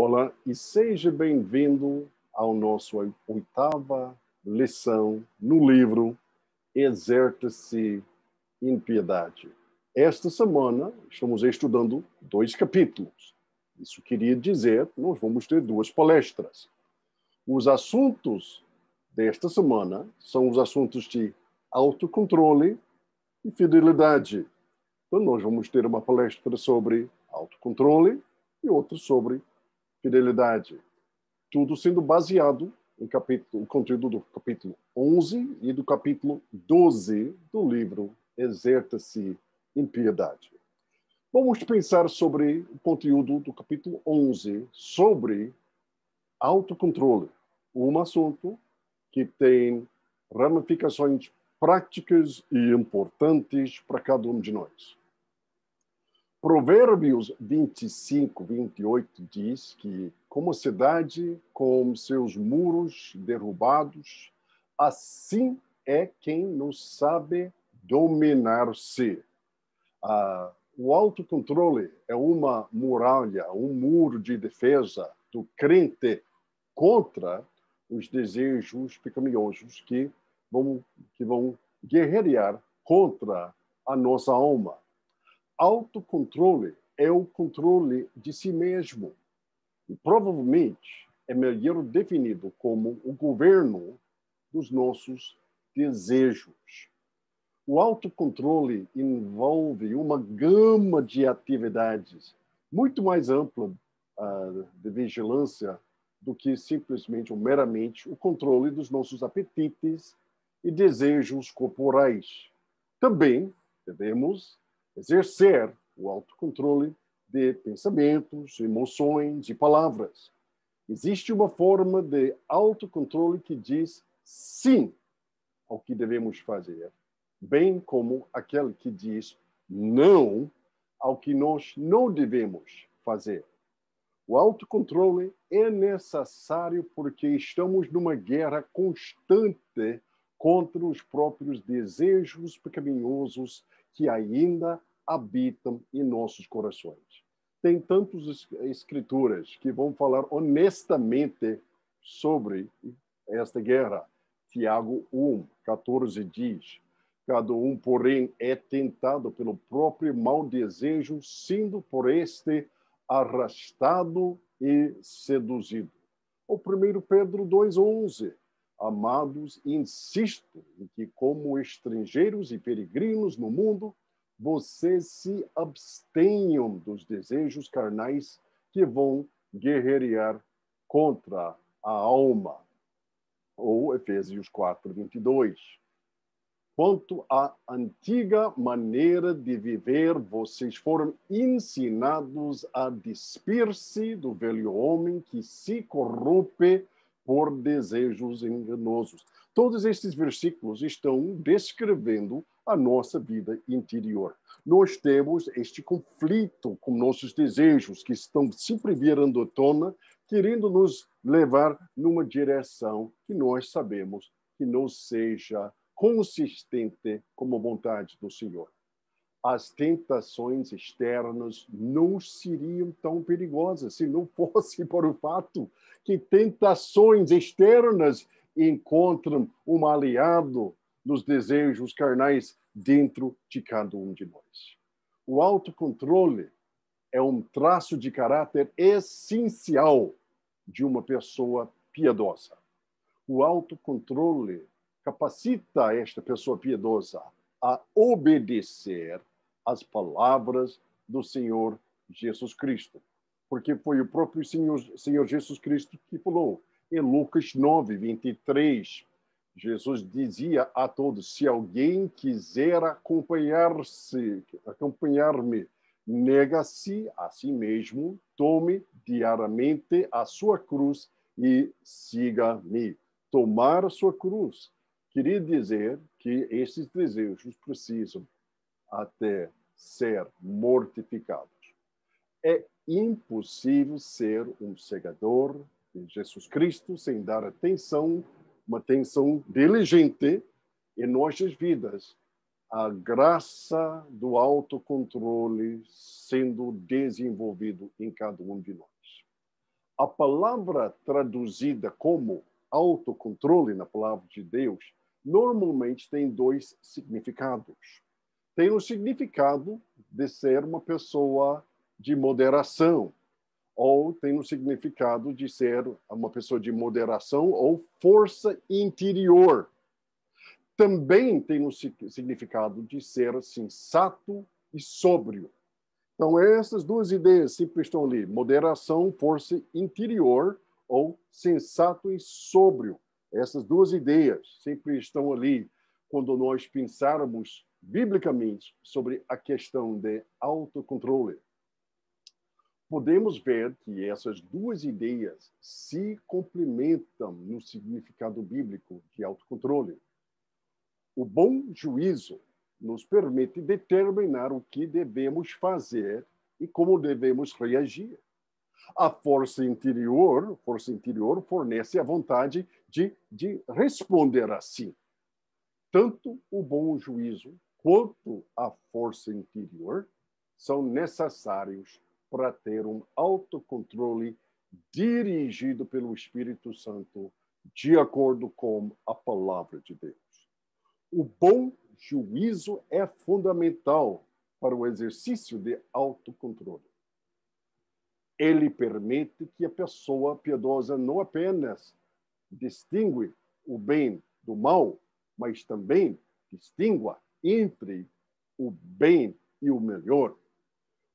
Olá e seja bem-vindo ao nosso oitava lição no livro Exerce-se em Piedade. Esta semana estamos estudando 2 capítulos. Isso queria dizer que nós vamos ter 2 palestras. Os assuntos desta semana são os assuntos de autocontrole e fidelidade. Então nós vamos ter uma palestra sobre autocontrole e outra sobre fidelidade. Tudo sendo baseado em o conteúdo do capítulo 11 e do capítulo 12 do livro Exerce-se em Piedade. Vamos pensar sobre o conteúdo do capítulo 11, sobre autocontrole, um assunto que tem ramificações práticas e importantes para cada um de nós. Provérbios 25, 28 diz que, como a cidade com seus muros derrubados, assim é quem não sabe dominar-se. O autocontrole é uma muralha, um muro de defesa do crente contra os desejos pecaminosos que vão guerrear contra a nossa alma. Autocontrole é o controle de si mesmo. E provavelmente é melhor definido como o governo dos nossos desejos. O autocontrole envolve uma gama de atividades muito mais ampla de vigilância do que simplesmente ou meramente o controle dos nossos apetites e desejos corporais. Também devemos exercer o autocontrole de pensamentos, emoções e palavras. Existe uma forma de autocontrole que diz sim ao que devemos fazer, bem como aquele que diz não ao que nós não devemos fazer. O autocontrole é necessário porque estamos numa guerra constante contra os próprios desejos pecaminosos que ainda habitam em nossos corações. Tem tantas escrituras que vão falar honestamente sobre esta guerra. Tiago 1, 14 diz: cada um, porém, é tentado pelo próprio mau desejo, sendo por este arrastado e seduzido. O 1 Pedro 2,11. Amados, insisto em que, como estrangeiros e peregrinos no mundo, vocês se abstenham dos desejos carnais que vão guerrear contra a alma. Ou Efésios 4:22. Quanto à antiga maneira de viver, vocês foram ensinados a despir-se do velho homem que se corrompe por desejos enganosos. Todos estes versículos estão descrevendo a nossa vida interior. Nós temos este conflito com nossos desejos, que estão sempre virando à tona, querendo nos levar numa direção que nós sabemos que não seja consistente com a vontade do Senhor. As tentações externas não seriam tão perigosas se não fosse por o fato que tentações externas encontram um aliado nos desejos carnais dentro de cada um de nós. O autocontrole é um traço de caráter essencial de uma pessoa piedosa. O autocontrole capacita esta pessoa piedosa a obedecer às palavras do Senhor Jesus Cristo. Porque foi o próprio Senhor Jesus Cristo que falou em Lucas 9:23. Jesus dizia a todos: se alguém quiser acompanhar-me, nega-se a si mesmo, tome diariamente a sua cruz e siga-me. Tomar a sua cruz queria dizer que esses desejos precisam até ser mortificados. É impossível ser um seguidor de Jesus Cristo sem dar uma atenção diligente em nossas vidas, a graça do autocontrole sendo desenvolvido em cada um de nós. A palavra traduzida como autocontrole na palavra de Deus normalmente tem dois significados. Tem o significado de ser uma pessoa de moderação, ou tem o significado de ser uma pessoa de moderação ou força interior. Também tem o significado de ser sensato e sóbrio. Então, essas duas ideias sempre estão ali: moderação, força interior, ou sensato e sóbrio. Essas duas ideias sempre estão ali quando nós pensarmos biblicamente sobre a questão de autocontrole. Podemos ver que essas duas ideias se complementam no significado bíblico de autocontrole. O bom juízo nos permite determinar o que devemos fazer e como devemos reagir. A força interior fornece a vontade de responder assim. Tanto o bom juízo quanto a força interior são necessários para ter um autocontrole dirigido pelo Espírito Santo, de acordo com a palavra de Deus. O bom juízo é fundamental para o exercício de autocontrole. Ele permite que a pessoa piedosa não apenas distingue o bem do mal, mas também distingua entre o bem e o melhor.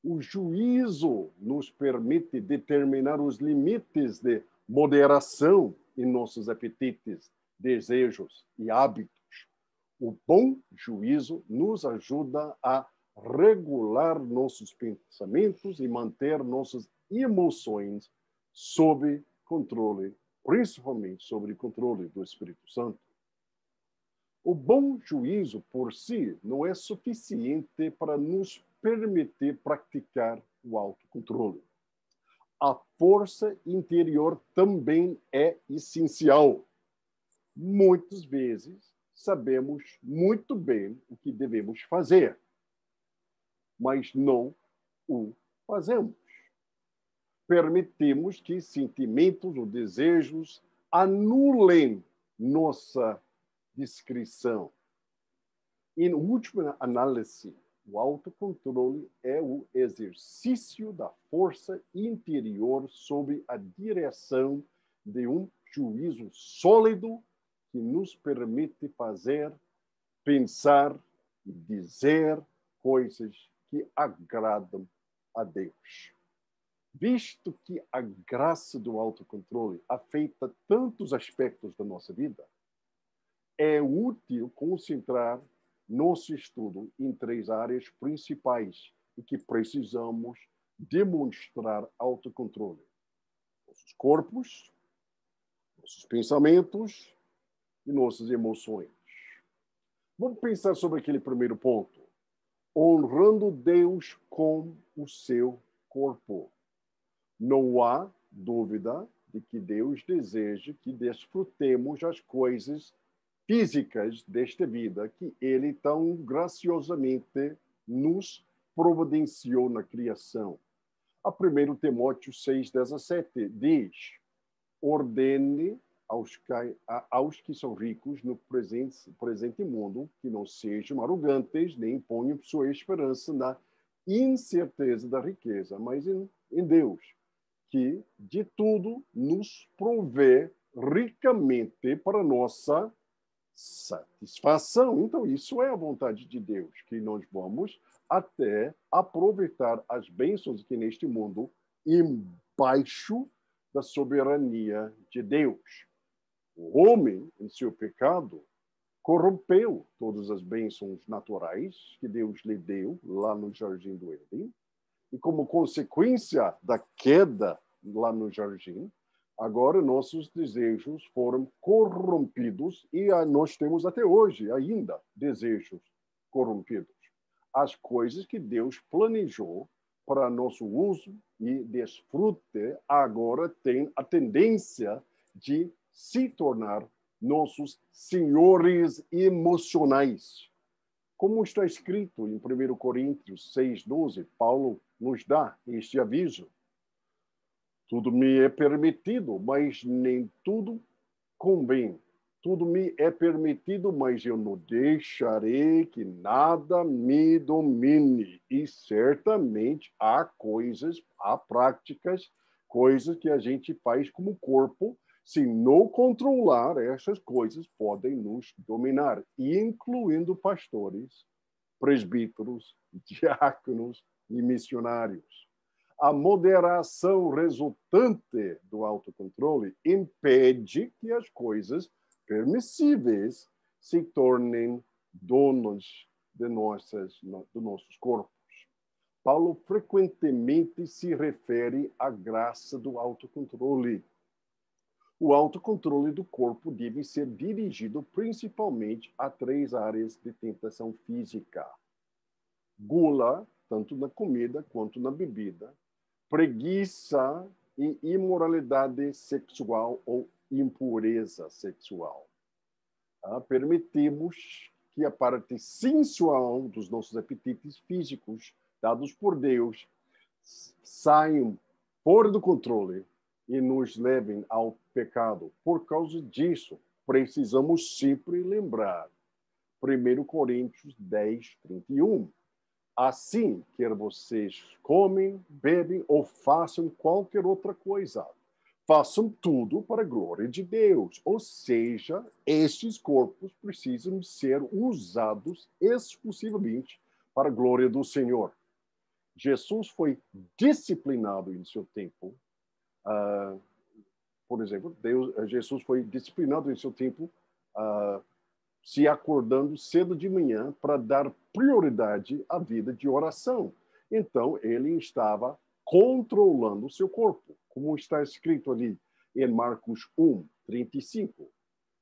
O juízo nos permite determinar os limites de moderação em nossos apetites, desejos e hábitos. O bom juízo nos ajuda a regular nossos pensamentos e manter nossas emoções sob controle, principalmente sob controle do Espírito Santo. O bom juízo por si não é suficiente para nos permitir praticar o autocontrole. A força interior também é essencial. Muitas vezes sabemos muito bem o que devemos fazer, mas não o fazemos. Permitimos que sentimentos ou desejos anulem nossa discrição. Em última análise, o autocontrole é o exercício da força interior sob a direção de um juízo sólido que nos permite fazer, pensar e dizer coisas que agradam a Deus. Visto que a graça do autocontrole afeta tantos aspectos da nossa vida, é útil concentrar nosso estudo em três áreas principais e que precisamos demonstrar autocontrole: nossos corpos, nossos pensamentos e nossas emoções. Vamos pensar sobre aquele primeiro ponto: honrando Deus com o seu corpo. Não há dúvida de que Deus deseja que desfrutemos as coisas físicas desta vida que Ele tão graciosamente nos providenciou na criação. A 1 Timóteo 6,17 diz: ordene aos que são ricos no presente mundo que não sejam arrogantes nem ponham sua esperança na incerteza da riqueza, mas em Deus, que de tudo nos provê ricamente para nossa satisfação. Então, isso é a vontade de Deus, que nós vamos até aproveitar as bênçãos aqui neste mundo embaixo da soberania de Deus. O homem, em seu pecado, corrompeu todas as bênçãos naturais que Deus lhe deu lá no Jardim do Éden, e como consequência da queda lá no jardim, agora nossos desejos foram corrompidos e nós temos até hoje ainda desejos corrompidos. As coisas que Deus planejou para nosso uso e desfrute agora têm a tendência de se tornar nossos senhores emocionais. Como está escrito em 1 Coríntios 6,12, Paulo nos dá este aviso: Tudo me é permitido, mas nem tudo convém. Tudo me é permitido, mas eu não deixarei que nada me domine. E certamente há coisas, há práticas, coisas que a gente faz como corpo. Se não controlar, essas coisas podem nos dominar, incluindo pastores, presbíteros, diáconos e missionários. A moderação resultante do autocontrole impede que as coisas permissíveis se tornem donos de dos nossos corpos. Paulo frequentemente se refere à graça do autocontrole. O autocontrole do corpo deve ser dirigido principalmente a 3 áreas de tentação física: gula, tanto na comida quanto na bebida; preguiça e imoralidade sexual ou impureza sexual. Permitimos que a parte sensual dos nossos apetites físicos, dados por Deus, saiam fora do controle e nos levem ao pecado. Por causa disso, precisamos sempre lembrar 1 Coríntios 10, 31. Assim, quer vocês comem, bebem ou façam qualquer outra coisa, façam tudo para a glória de Deus. Ou seja, estes corpos precisam ser usados exclusivamente para a glória do Senhor. Jesus foi disciplinado em seu tempo. Por exemplo, Jesus foi disciplinado em seu tempo se acordando cedo de manhã para dar prioridade à vida de oração. Então, ele estava controlando o seu corpo, como está escrito ali em Marcos 1, 35.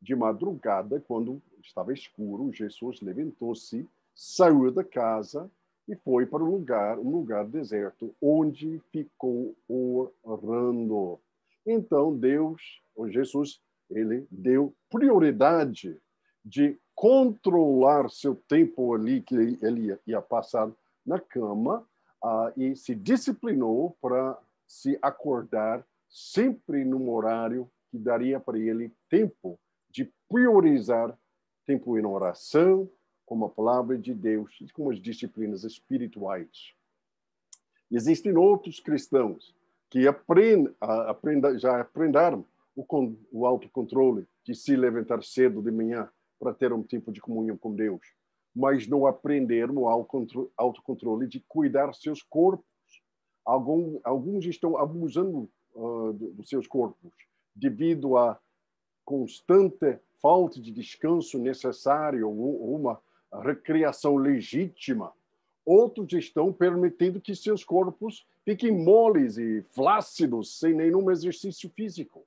De madrugada, quando estava escuro, Jesus levantou-se, saiu da casa e foi para um lugar deserto, onde ficou orando. Então, Jesus, ele deu prioridade de controlar seu tempo ali, que ele ia passar na cama, e se disciplinou para se acordar sempre num horário que daria para ele tempo de priorizar tempo em oração, com a palavra de Deus e com as disciplinas espirituais. Existem outros cristãos que já aprenderam o autocontrole de se levantar cedo de manhã para ter um tempo de comunhão com Deus, mas não aprenderam o autocontrole de cuidar seus corpos. Alguns estão abusando dos seus corpos devido à constante falta de descanso necessário ou uma recreação legítima. Outros estão permitindo que seus corpos fiquem moles e flácidos sem nenhum exercício físico.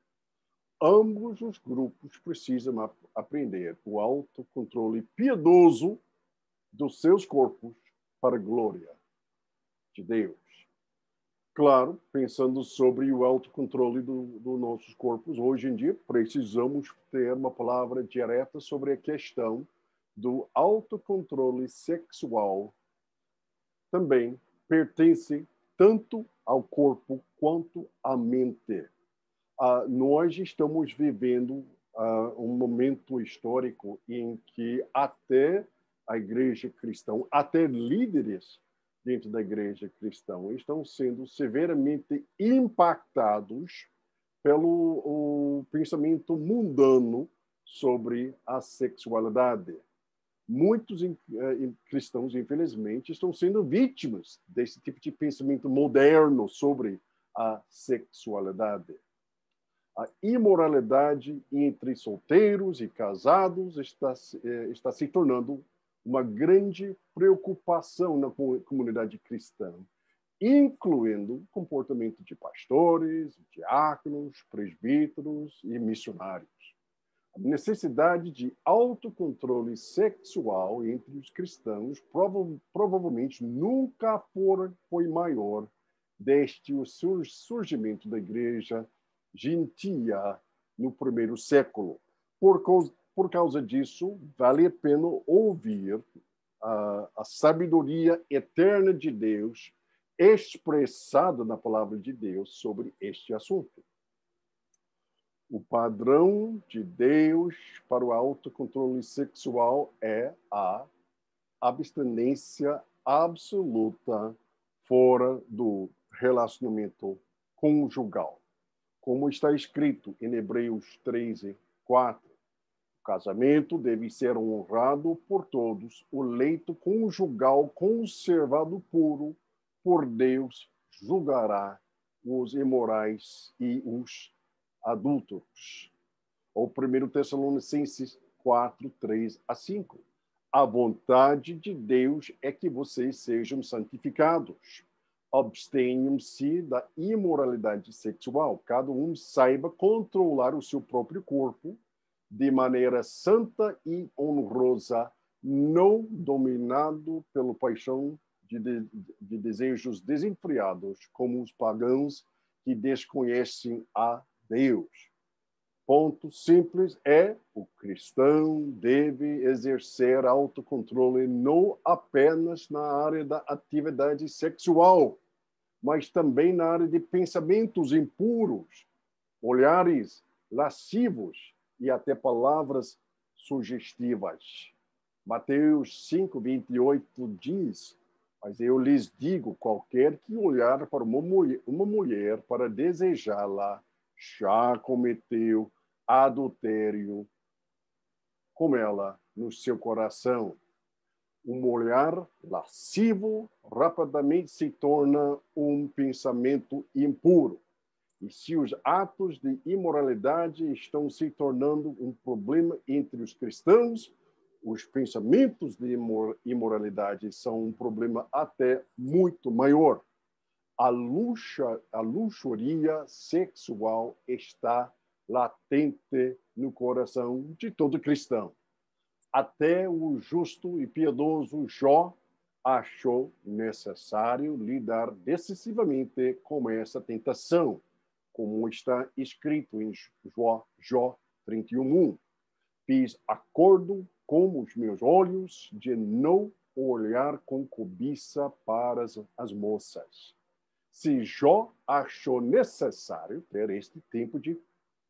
Ambos os grupos precisam aprender o autocontrole piedoso dos seus corpos para a glória de Deus. Claro, pensando sobre o autocontrole dos nossos corpos, hoje em dia precisamos ter uma palavra direta sobre a questão do autocontrole sexual. Também pertence tanto ao corpo quanto à mente. Nós estamos vivendo um momento histórico em que até a igreja cristã, até líderes dentro da igreja cristã, estão sendo severamente impactados pelo pensamento mundano sobre a sexualidade. Muitos cristãos, infelizmente, estão sendo vítimas desse tipo de pensamento moderno sobre a sexualidade. A imoralidade entre solteiros e casados está se tornando uma grande preocupação na comunidade cristã, incluindo o comportamento de pastores, diáconos, presbíteros e missionários. A necessidade de autocontrole sexual entre os cristãos provavelmente nunca foi maior desde o surgimento da igreja gentia no primeiro século. Por causa disso, vale a pena ouvir a sabedoria eterna de Deus expressada na palavra de Deus sobre este assunto. O padrão de Deus para o autocontrole sexual é a abstinência absoluta fora do relacionamento conjugal. Como está escrito em Hebreus 13:4, o casamento deve ser honrado por todos, o leito conjugal conservado puro por Deus julgará os imorais e os adúlteros. Ou 1 Tessalonicenses 4:3-5. A vontade de Deus é que vocês sejam santificados. Abstenham-se da imoralidade sexual. Cada um saiba controlar o seu próprio corpo de maneira santa e honrosa, não dominado pela paixão de desejos desenfreados, como os pagãos que desconhecem a Deus. Ponto simples é: o cristão deve exercer autocontrole não apenas na área da atividade sexual, mas também na área de pensamentos impuros, olhares lascivos e até palavras sugestivas. Mateus 5:28 diz: mas eu lhes digo, qualquer que olhar para uma mulher para desejá-la, já cometeu adultério com ela no seu coração. Um olhar lascivo rapidamente se torna um pensamento impuro. E se os atos de imoralidade estão se tornando um problema entre os cristãos, os pensamentos de imoralidade são um problema até muito maior. A luxúria sexual está latente no coração de todo cristão. Até o justo e piedoso Jó achou necessário lidar decisivamente com essa tentação, como está escrito em Jó 31:1. Fiz acordo com os meus olhos de não olhar com cobiça para as moças. Se Jó achou necessário ter este tempo de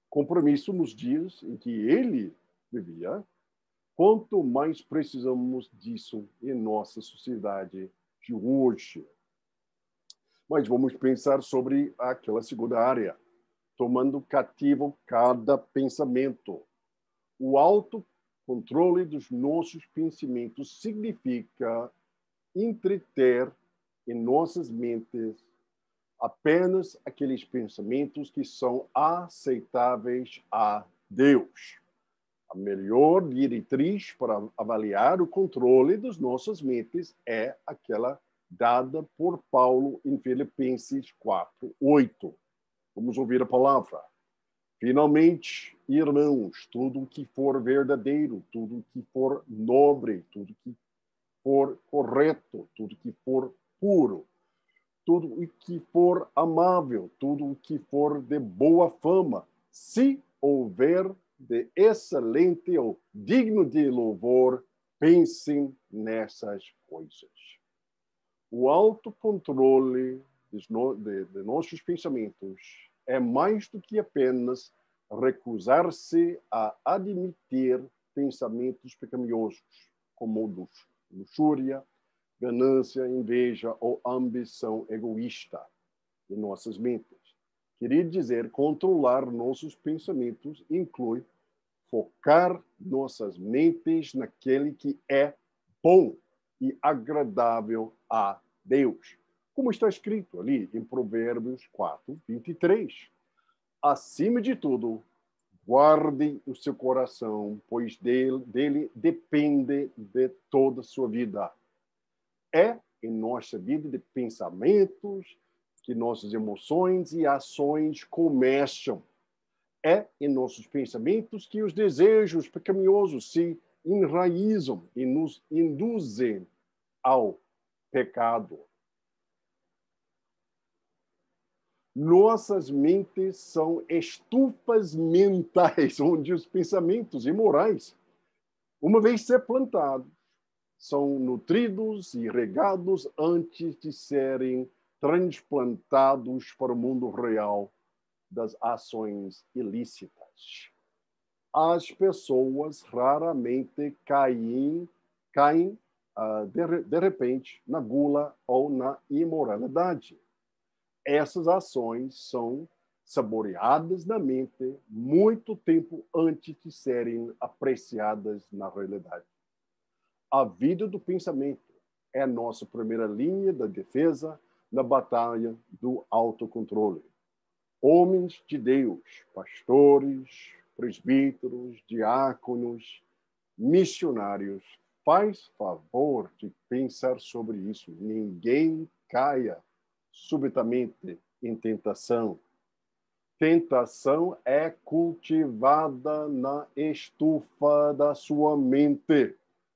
compromisso nos dias em que ele vivia, quanto mais precisamos disso em nossa sociedade de hoje. Mas vamos pensar sobre aquela segunda área, tomando cativo cada pensamento. O autocontrole dos nossos pensamentos significa entreter em nossas mentes apenas aqueles pensamentos que são aceitáveis a Deus. A melhor diretriz para avaliar o controle das nossas mentes é aquela dada por Paulo em Filipenses 4:8. Vamos ouvir a palavra. Finalmente, irmãos, tudo o que for verdadeiro, tudo o que for nobre, tudo o que for correto, tudo o que for puro, tudo o que for amável, tudo o que for de boa fama, se houver de excelente ou digno de louvor, pensem nessas coisas. O autocontrole de nossos pensamentos é mais do que apenas recusar-se a admitir pensamentos pecaminosos, como luxúria, ganância, inveja ou ambição egoísta em nossas mentes. Queria dizer, controlar nossos pensamentos inclui focar nossas mentes naquele que é bom e agradável a Deus. Como está escrito ali em Provérbios 4:23. Acima de tudo, guarde o seu coração, pois dele depende de toda a sua vida. É em nossa vida de pensamentos que nossas emoções e ações começam. É em nossos pensamentos que os desejos pecaminosos se enraizam e nos induzem ao pecado. Nossas mentes são estufas mentais, onde os pensamentos imorais, uma vez ser plantados, são nutridos e regados antes de serem transplantados para o mundo real das ações ilícitas. As pessoas raramente caem de repente na gula ou na imoralidade. Essas ações são saboreadas na mente muito tempo antes de serem apreciadas na realidade. A vida do pensamento é a nossa primeira linha de defesa na batalha do autocontrole. Homens de Deus, pastores, presbíteros, diáconos, missionários, faz favor de pensar sobre isso. Ninguém caia subitamente em tentação. Tentação é cultivada na estufa da sua mente.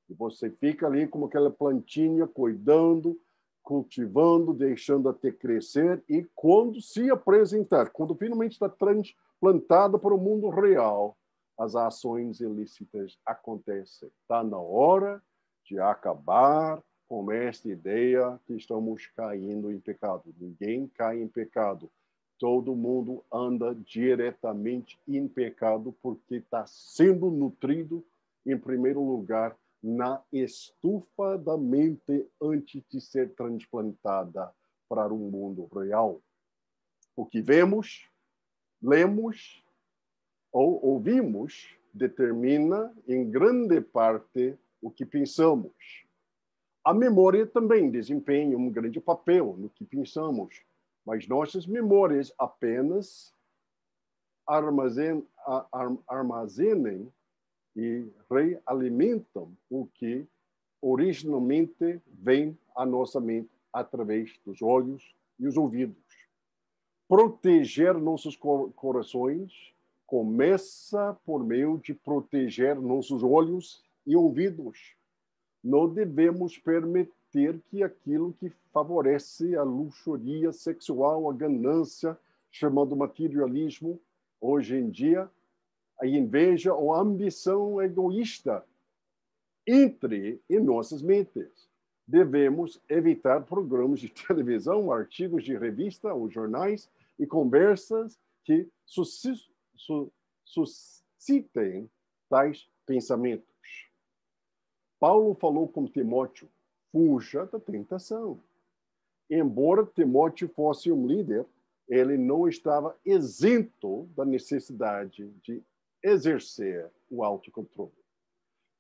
E você fica ali como aquela plantinha, cuidando, cultivando, deixando até crescer. E quando se apresentar, quando finalmente está transplantada para o mundo real, as ações ilícitas acontecem. Está na hora de acabar com esta ideia que estamos caindo em pecado. Ninguém cai em pecado. Todo mundo anda diretamente em pecado porque está sendo nutrido, em primeiro lugar, na estufa da mente antes de ser transplantada para o mundo real. O que vemos, lemos ou ouvimos determina, em grande parte, o que pensamos. A memória também desempenha um grande papel no que pensamos, mas nossas memórias apenas armazenem e realimentam o que originalmente vem à nossa mente através dos olhos e os ouvidos. Proteger nossos corações começa por meio de proteger nossos olhos e ouvidos. Não devemos permitir que aquilo que favorece a luxúria sexual, a ganância, chamado materialismo, hoje em dia, a inveja ou a ambição egoísta, entre em nossas mentes. Devemos evitar programas de televisão, artigos de revista ou jornais e conversas que suscitem tais pensamentos. Paulo falou com Timóteo, fuja da tentação. Embora Timóteo fosse um líder, ele não estava isento da necessidade de exercer o autocontrole.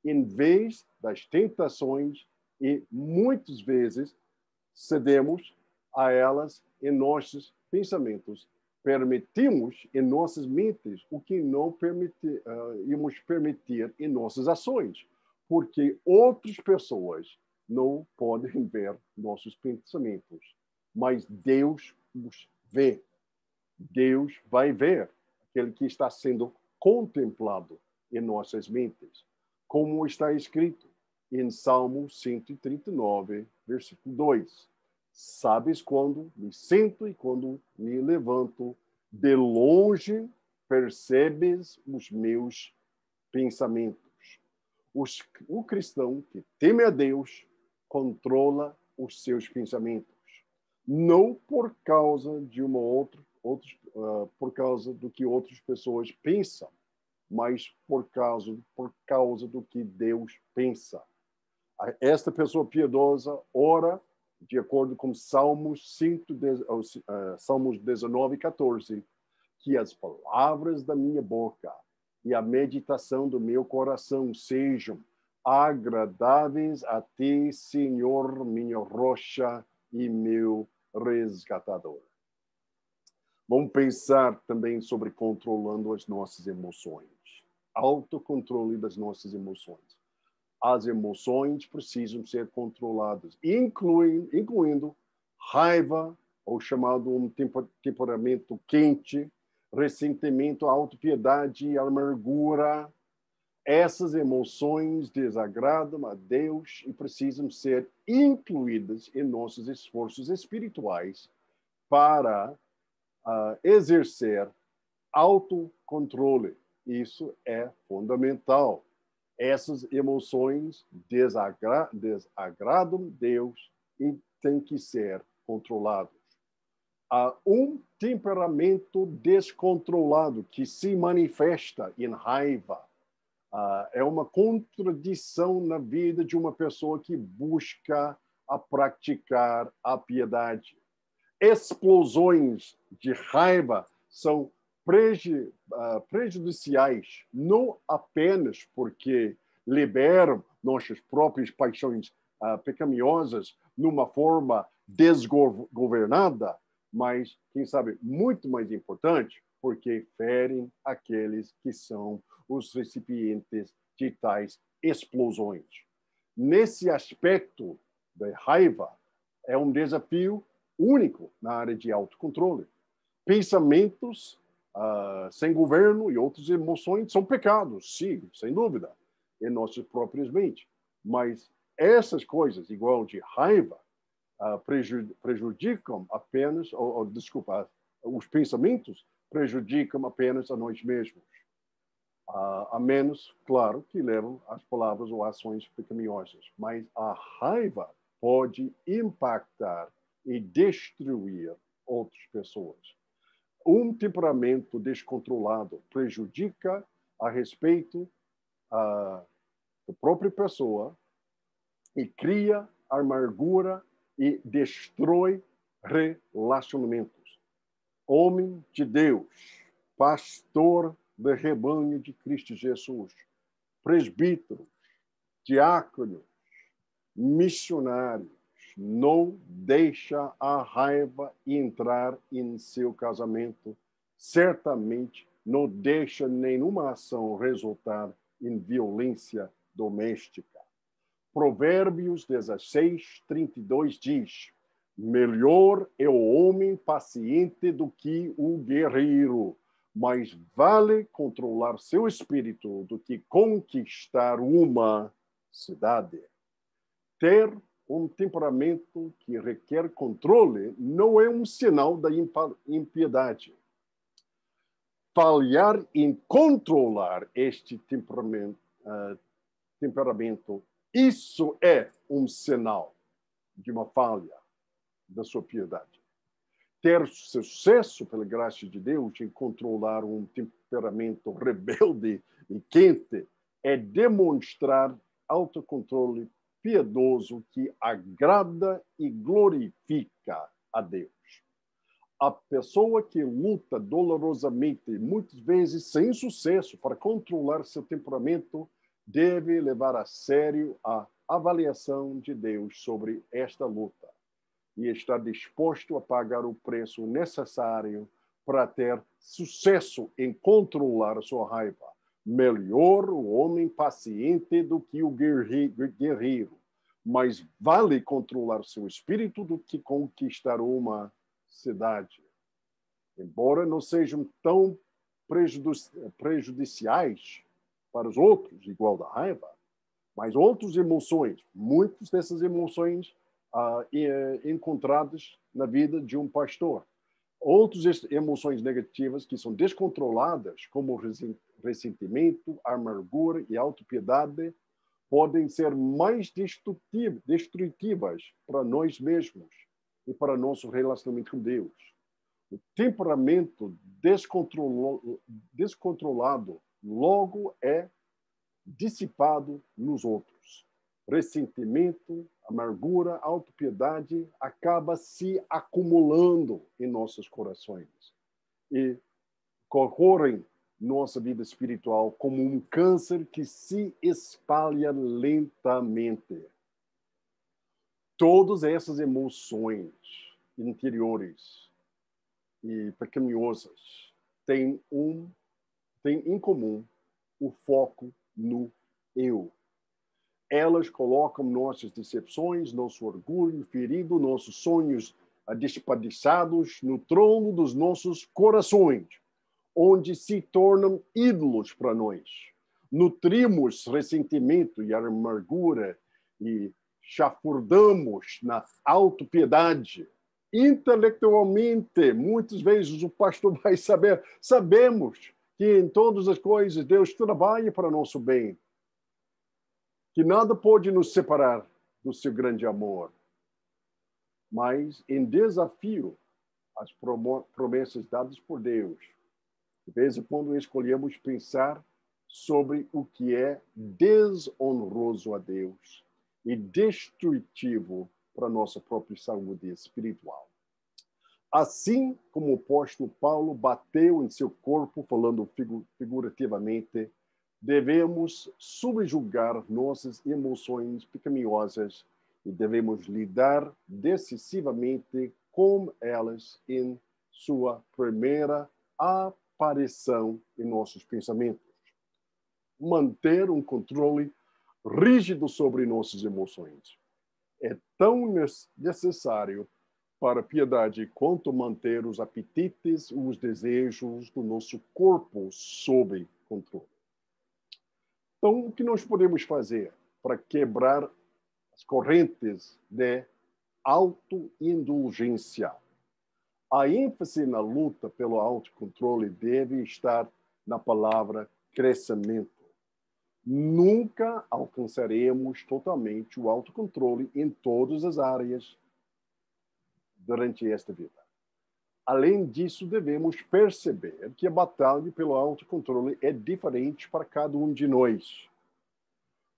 Em vez das tentações, e muitas vezes cedemos a elas em nossos pensamentos, permitimos em nossas mentes o que não íamos permitir em nossas ações, porque outras pessoas não podem ver nossos pensamentos, mas Deus os vê. Deus vai ver aquele que está sendo contemplado em nossas mentes, como está escrito em Salmo 139, versículo 2. Sabes quando me sento e quando me levanto, de longe percebes os meus pensamentos. O cristão que teme a Deus controla os seus pensamentos, não por causa de por causa do que outras pessoas pensam, mas por causa do que Deus pensa. Esta pessoa piedosa ora de acordo com Salmos 19, 14, que as palavras da minha boca e a meditação do meu coração sejam agradáveis a ti, Senhor, minha rocha e meu resgatador. Vamos pensar também sobre controlando as nossas emoções. Autocontrole das nossas emoções. As emoções precisam ser controladas, incluindo raiva, ou chamado um temperamento quente, ressentimento, autopiedade e amargura. Essas emoções desagradam a Deus e precisam ser incluídas em nossos esforços espirituais para exercer autocontrole. Isso é fundamental. Essas emoções desagradam Deus e têm que ser controladas. Há um temperamento descontrolado que se manifesta em raiva. É uma contradição na vida de uma pessoa que busca a praticar a piedade. Explosões de raiva são prejudiciais, não apenas porque liberam nossas próprias paixões pecaminosas numa forma desgovernada, mas, quem sabe, muito mais importante, porque ferem aqueles que são os recipientes de tais explosões. Nesse aspecto da raiva, é um desafio único na área de autocontrole. Pensamentos sem governo e outras emoções são pecados, sim, sem dúvida, em nossas próprias mentes. Mas essas coisas, igual de raiva, prejudicam apenas, desculpa, os pensamentos prejudicam apenas a nós mesmos. A menos, claro, que levam as palavras ou ações pecaminosas. Mas a raiva pode impactar e destruir outras pessoas. Um temperamento descontrolado prejudica a respeito da própria pessoa e cria amargura e destrói relacionamentos. Homem de Deus, pastor do rebanho de Cristo Jesus, presbítero, diácono, missionários, não deixa a raiva entrar em seu casamento, certamente não deixa nenhuma ação resultar em violência doméstica. Provérbios 16:32 diz: melhor é o homem paciente do que o guerreiro, mas vale controlar seu espírito do que conquistar uma cidade. Ter um temperamento que requer controle não é um sinal da impiedade. Falhar em controlar este temperamento, isso é um sinal de uma falha da sua piedade. Ter sucesso, pela graça de Deus, em controlar um temperamento rebelde e quente é demonstrar autocontrole piedoso que agrada e glorifica a Deus. A pessoa que luta dolorosamente, muitas vezes sem sucesso, para controlar seu temperamento, deve levar a sério a avaliação de Deus sobre esta luta e estar disposto a pagar o preço necessário para ter sucesso em controlar a sua raiva. Melhor o homem paciente do que o guerreiro, mas vale controlar seu espírito do que conquistar uma cidade. Embora não sejam tão prejudiciais para os outros, igual da raiva, mas outras emoções, muitas dessas emoções encontradas na vida de um pastor. Outras emoções negativas que são descontroladas, como ressentimento, amargura e autopiedade, podem ser mais destrutivas para nós mesmos e para nosso relacionamento com Deus. O temperamento descontrolado logo é dissipado nos outros. Ressentimento, amargura, autopiedade acaba se acumulando em nossos corações e corroem nossa vida espiritual como um câncer que se espalha lentamente. Todas essas emoções interiores e pecaminosas têm em comum o foco no eu. Elas colocam nossas decepções, nosso orgulho ferido, nossos sonhos desperdiçados no trono dos nossos corações, onde se tornam ídolos para nós. Nutrimos ressentimento e amargura e chafurdamos na autopiedade. Intelectualmente, muitas vezes o pastor vai saber, sabemos que em todas as coisas Deus trabalha para nosso bem, que nada pode nos separar do seu grande amor. Mas em desafio as promessas dadas por Deus. De vez em quando escolhemos pensar sobre o que é desonroso a Deus e destrutivo para a nossa própria saúde espiritual. Assim como o apóstolo Paulo bateu em seu corpo, falando figurativamente, devemos subjugar nossas emoções pecaminosas e devemos lidar decisivamente com elas em sua primeira aparição em nossos pensamentos. Manter um controle rígido sobre nossas emoções é tão necessário para a piedade quanto manter os apetites e os desejos do nosso corpo sob controle. Então, o que nós podemos fazer para quebrar as correntes de autoindulgência? A ênfase na luta pelo autocontrole deve estar na palavra crescimento. Nunca alcançaremos totalmente o autocontrole em todas as áreas durante esta vida. Além disso, devemos perceber que a batalha pelo autocontrole é diferente para cada um de nós.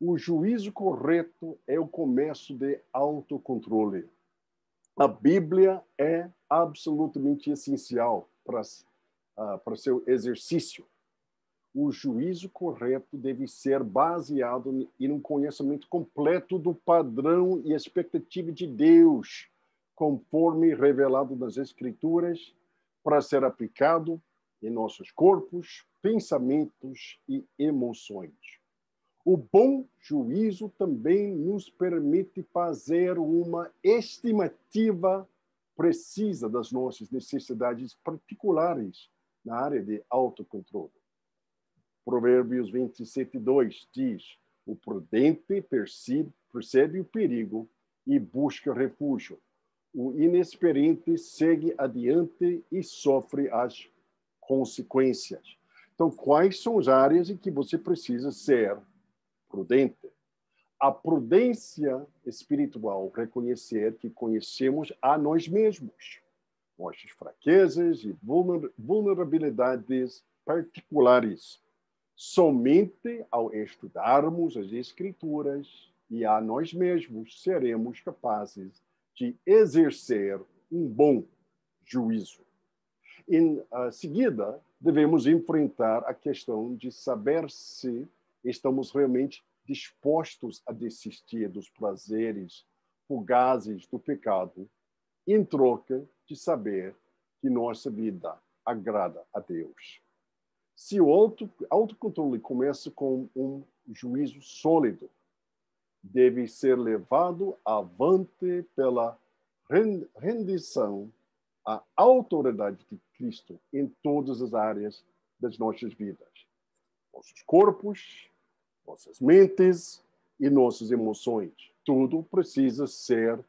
O juízo correto é o começo de autocontrole. A Bíblia é absolutamente essencial para seu exercício. O juízo correto deve ser baseado em um conhecimento completo do padrão e expectativa de Deus, conforme revelado nas Escrituras, para ser aplicado em nossos corpos, pensamentos e emoções. O bom juízo também nos permite fazer uma estimativa precisa das nossas necessidades particulares na área de autocontrole. Provérbios 27:2 diz: o prudente percebe o perigo e busca refúgio. O inexperiente segue adiante e sofre as consequências. Então, quais são as áreas em que você precisa ser prudente? A prudência espiritual, reconhecer que conhecemos a nós mesmos, nossas fraquezas e vulnerabilidades particulares. Somente ao estudarmos as Escrituras e a nós mesmos seremos capazes de exercer um bom juízo. Em seguida, devemos enfrentar a questão de saber se estamos realmente dispostos a desistir dos prazeres fugazes do pecado em troca de saber que nossa vida agrada a Deus. Se o autocontrole começa com um juízo sólido, deve ser levado avante pela rendição à autoridade de Cristo em todas as áreas das nossas vidas. Nossos corpos, nossas mentes e nossas emoções. Tudo precisa ser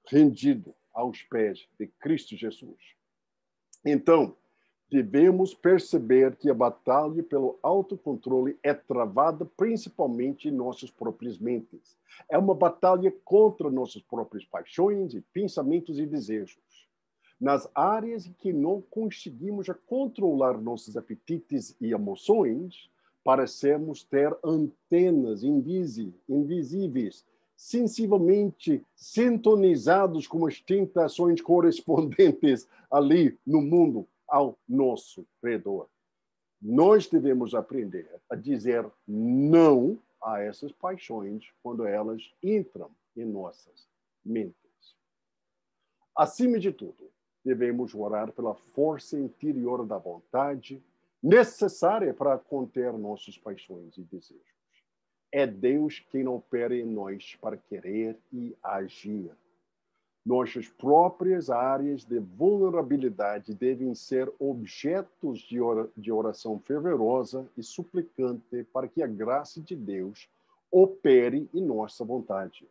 rendido aos pés de Cristo Jesus. Então, devemos perceber que a batalha pelo autocontrole é travada principalmente em nossas próprias mentes. É uma batalha contra nossas próprias paixões e pensamentos e desejos. Nas áreas em que não conseguimos controlar nossos apetites e emoções, parecemos ter antenas invisíveis, sensivelmente sintonizados com as tentações correspondentes ali no mundo ao nosso redor. Nós devemos aprender a dizer não a essas paixões quando elas entram em nossas mentes. Acima de tudo, devemos orar pela força interior da vontade necessária para conter nossas paixões e desejos. É Deus quem opera em nós para querer e agir. Nossas próprias áreas de vulnerabilidade devem ser objetos de oração fervorosa e suplicante para que a graça de Deus opere em nossa vontade.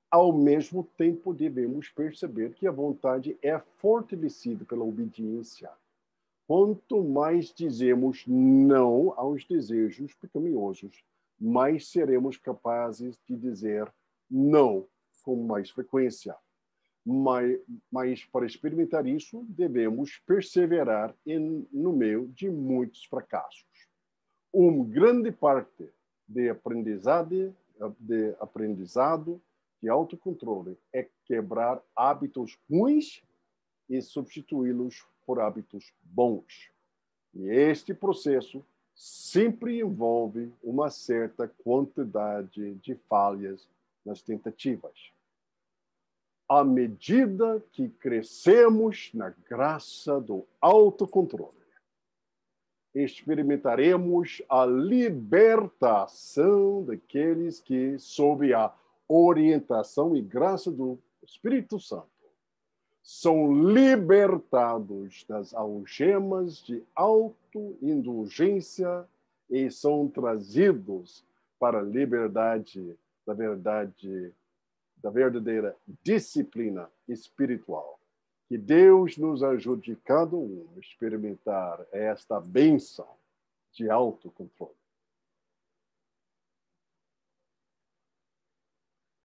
Ao mesmo tempo, devemos perceber que a vontade é fortalecida pela obediência. Quanto mais dizemos não aos desejos pecaminosos, mais seremos capazes de dizer não com mais frequência. Mas para experimentar isso, devemos perseverar no meio de muitos fracassos. Uma grande parte de aprendizado de autocontrole é quebrar hábitos ruins e substituí-los por hábitos bons. E este processo sempre envolve uma certa quantidade de falhas nas tentativas. À medida que crescemos na graça do autocontrole, experimentaremos a libertação daqueles que, sob a orientação e graça do Espírito Santo, são libertados das algemas de autoindulgência e são trazidos para a liberdade da verdadeira disciplina espiritual. Que Deus nos ajude cada um a experimentar esta bênção de autocontrole.